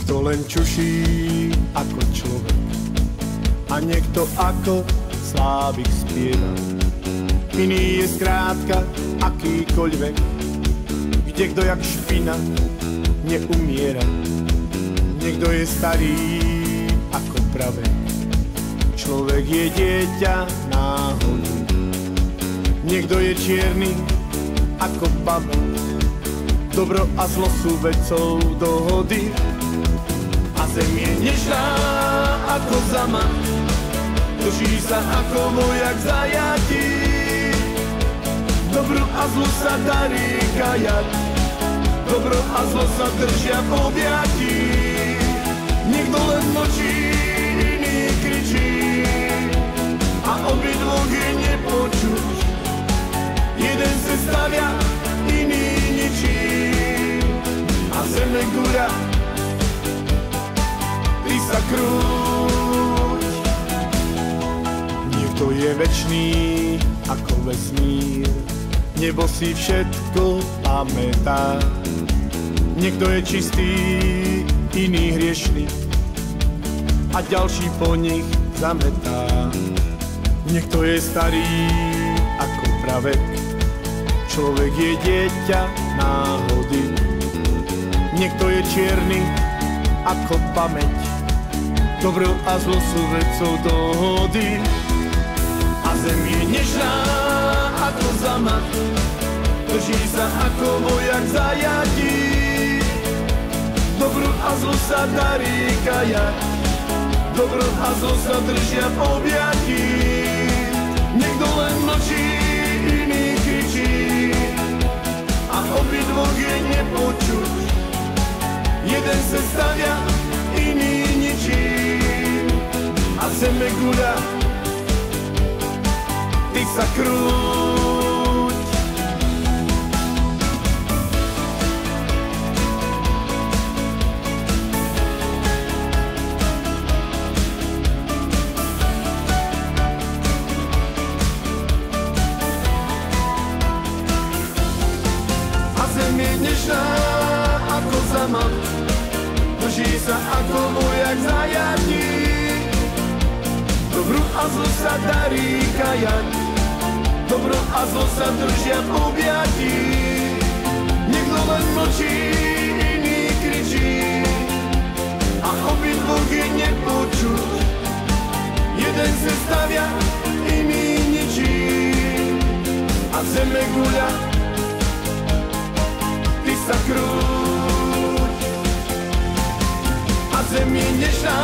Niekto len čuší ako človek a niekto ako slávik spieva. Iný je skrátka akýkoľvek, kde kto jak špina neumiera. Niekto je starý ako pravek, človek je dieťa náhody. Niekto je čierny ako pamäť, dobro a zlo sú vecou dohody. A zem je nežná ako zamach, drží sa ako vojak zajatý. Dobro a zlo sa darí kajať, dobro a zlo sa držia v objatí. Niekto len mlčí, iný kričí a obidvoch je nepočuť. Jeden se stavia, iný ničí a zeme guľa, ty sa krúť. Niekto je večný ako vesmír, nebo si všetko pamätá. Niekto je čistý, iný hriešný a ďalší po nich zametá. Niekto je starý ako pravek, človek je dieťa náhody. Niekto je čierny ako pamäť, dobro a zlo sú vecou dohody. A zem je nežná ako zamach, drží sa ako vojak zajatý. Dobro a zlo sa darí kajať, dobro a zlo sa držia v objatí. Niekto len mlčí, iný kričí a obidvoch je nepočuť. Jeden se stavia, iný ničí a zeme guľa, ty sa krúť. A zem je nežná ako zamach, drží sa ako vojak zajatý. Dobro a zlo sa darí kajať, dobro a zlo sa držia v objatí. Niekto len mlčí, iný kričí a obidvoch je nepočuť. Jeden se stavia, iný ničí a zeme guľa, ty sa krúť. A zem je nežná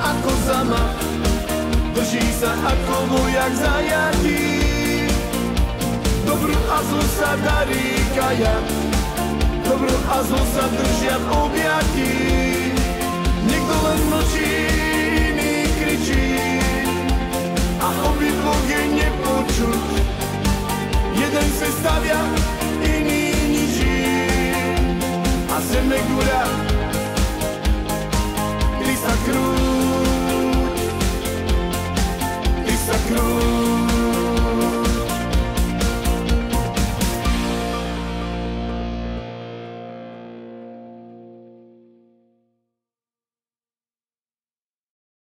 ako zamach, drží sa ako vojak zajatý. Dobro a zlo sa darí kajať, dobro a zlo sa držia v objatí. Niekto len mlčí, iný kričí a obidvoch je nepočuť. Jeden se stavia, iný ničí a zeme guľa, ty sa krúť, ty sa krúť.